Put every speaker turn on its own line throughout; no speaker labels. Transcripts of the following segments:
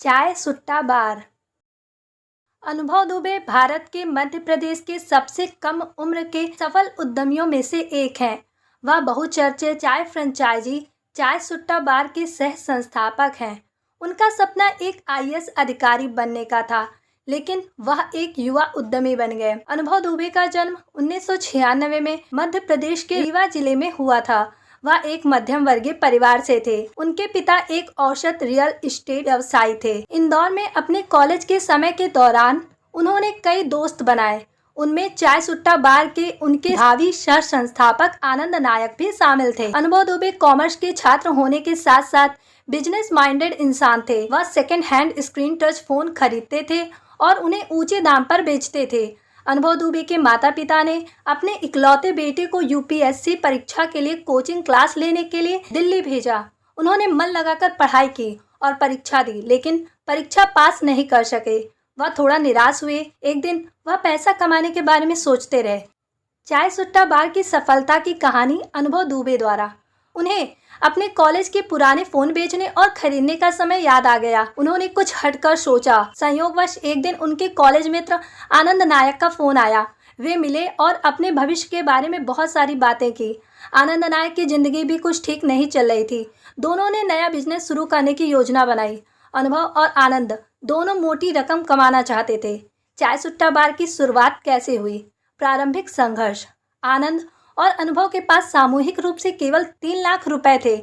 चाय सुट्टा बार। अनुभव दुबे भारत के मध्य प्रदेश के सबसे कम उम्र के सफल उद्यमियों में से एक हैं। वह बहुचर्चित चाय फ्रेंचाइजी चाय सुट्टा बार के सह संस्थापक हैं। उनका सपना एक आईएएस अधिकारी बनने का था, लेकिन वह एक युवा उद्यमी बन गए। अनुभव दुबे का जन्म 1996 में मध्य प्रदेश के रीवा जिले में हुआ था। वह एक मध्यम वर्गीय परिवार से थे। उनके पिता एक औसत रियल एस्टेट व्यवसायी थे। इंदौर में अपने कॉलेज के समय के दौरान उन्होंने कई दोस्त बनाए। उनमें चाय सुट्टा बार के उनके भावी सह संस्थापक आनंद नायक भी शामिल थे। अनुभव दुबे कॉमर्स के छात्र होने के साथ साथ बिजनेस माइंडेड इंसान थे। वह second hand screen touch phone खरीदते थे और उन्हें ऊंचे दाम पर बेचते थे। अनुभव दुबे के माता पिता ने अपने इकलौते बेटे को यूपीएससी परीक्षा के लिए कोचिंग क्लास लेने के लिए दिल्ली भेजा। उन्होंने मन लगाकर पढ़ाई की और परीक्षा दी, लेकिन परीक्षा पास नहीं कर सके। वह थोड़ा निराश हुए। एक दिन वह पैसा कमाने के बारे में सोचते रहे। चाय सुट्टा बार की सफलता की कहानी अनुभव दुबे द्वारा। उन्हें अपने कॉलेज के पुराने फोन बेचने और खरीदने का समय याद आ गया। उन्होंने कुछ हटकर सोचा। संयोगवश एक दिन उनके कॉलेज मित्र आनंद नायक का फोन आया। वे मिले और अपने भविष्य के बारे में बहुत सारी बातें की। आनंद नायक की जिंदगी भी कुछ ठीक नहीं चल रही थी। दोनों ने नया बिजनेस शुरू करने की योजना बनाई। अनुभव और आनंद दोनों मोटी रकम कमाना चाहते थे। चाय सुट्टा बार की शुरुआत कैसे हुई? प्रारंभिक संघर्ष। आनंद और अनुभव के पास सामूहिक रूप से केवल 3 लाख रुपए थे।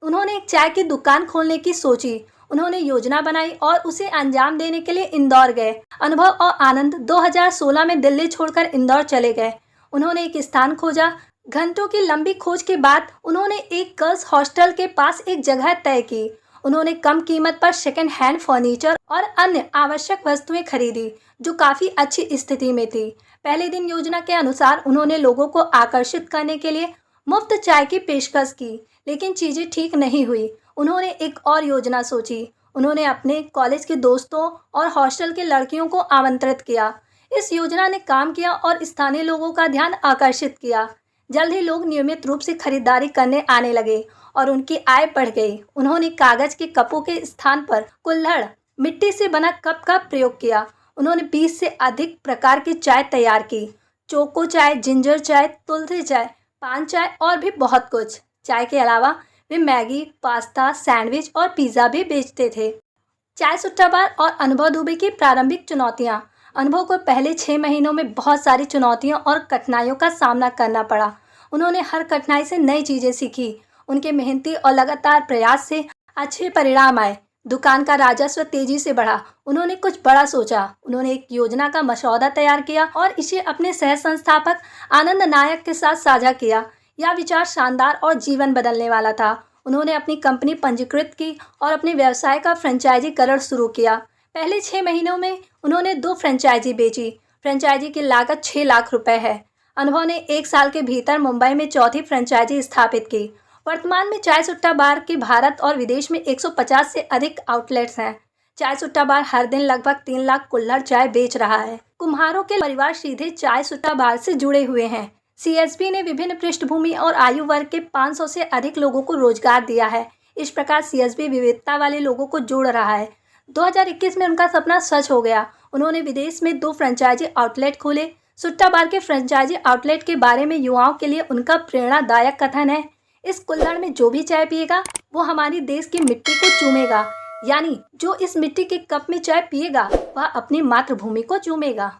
उन्होंने एक चाय की दुकान खोलने की सोची। उन्होंने योजना बनाई और उसे अंजाम देने के लिए इंदौर गए। अनुभव और आनंद 2016 में दिल्ली छोड़कर इंदौर चले गए। उन्होंने एक स्थान खोजा। घंटों की लंबी खोज के बाद उन्होंने एक गर्ल्स हॉस्टल के पास एक जगह तय की। उन्होंने कम कीमत पर सेकेंड हैंड फर्नीचर और अन्य आवश्यक वस्तुएं खरीदी, जो काफी अच्छी स्थिति में थी। पहले दिन योजना के अनुसार उन्होंने लोगों को आकर्षित करने के लिए मुफ्त चाय की पेशकश की, लेकिन चीजें ठीक नहीं हुई। उन्होंने एक और योजना सोची। उन्होंने अपने कॉलेज के दोस्तों और हॉस्टल के लड़कियों को आमंत्रित किया। इस योजना ने काम किया और स्थानीय लोगों का ध्यान आकर्षित किया। जल्द ही लोग नियमित रूप से खरीदारी करने आने लगे और उनकी आय बढ़ गई। उन्होंने कागज के कपों के स्थान पर कुल्हड़, मिट्टी से बना कप का प्रयोग किया। उन्होंने 20 से अधिक प्रकार की चाय तैयार की। चोको चाय, जिंजर चाय, तुलसी चाय, पान चाय और भी बहुत कुछ। चाय के अलावा वे मैगी, पास्ता, सैंडविच और पिज़्ज़ा भी बेचते थे। चाय सुट्टा बार और अनुभव दुबे की प्रारंभिक चुनौतियाँ। अनुभव को पहले 6 महीनों में बहुत सारी चुनौतियों और कठिनाइयों का सामना करना पड़ा। उन्होंने हर कठिनाई से नई चीज़ें सीखी। उनके मेहनती और लगातार प्रयास से अच्छे परिणाम आए। दुकान का राजस्व तेजी से बढ़ा। उन्होंने कुछ बड़ा सोचा। उन्होंने एक योजना का मसौदा तैयार किया और इसे अपने सह संस्थापक आनंद नायक के साथ साझा किया। यह विचार शानदार और जीवन बदलने वाला था। उन्होंने अपनी कंपनी पंजीकृत की और अपने व्यवसाय का फ्रेंचाइजीकरण शुरू किया। पहले 6 महीनों में उन्होंने 2 फ्रेंचाइजी बेची। फ्रेंचाइजी की लागत 6 लाख रुपए है। अनुभव ने 1 साल के भीतर मुंबई में चौथी फ्रेंचाइजी स्थापित की। वर्तमान में चाय सुट्टा बार के भारत और विदेश में 150 से अधिक आउटलेट्स हैं। चाय सुट्टा बार हर दिन लगभग 3 लाख कुल्हड़ चाय बेच रहा है। कुम्हारों के परिवार सीधे चाय सुट्टा बार से जुड़े हुए हैं। सीएसबी ने विभिन्न पृष्ठभूमि और आयु वर्ग के 500 से अधिक लोगों को रोजगार दिया है। इस प्रकार सीएसबी विविधता वाले लोगों को जोड़ रहा है। 2021 में उनका सपना सच हो गया। उन्होंने विदेश में 2 फ्रेंचाइजी आउटलेट खोले। सुट्टा बार के फ्रेंचाइजी आउटलेट के बारे में युवाओं के लिए उनका प्रेरणादायक कथन है, इस कुल्हड़ में जो भी चाय पिएगा वो हमारी देश की मिट्टी को चूमेगा, यानी जो इस मिट्टी के कप में चाय पिएगा वह अपनी मातृभूमि को चूमेगा।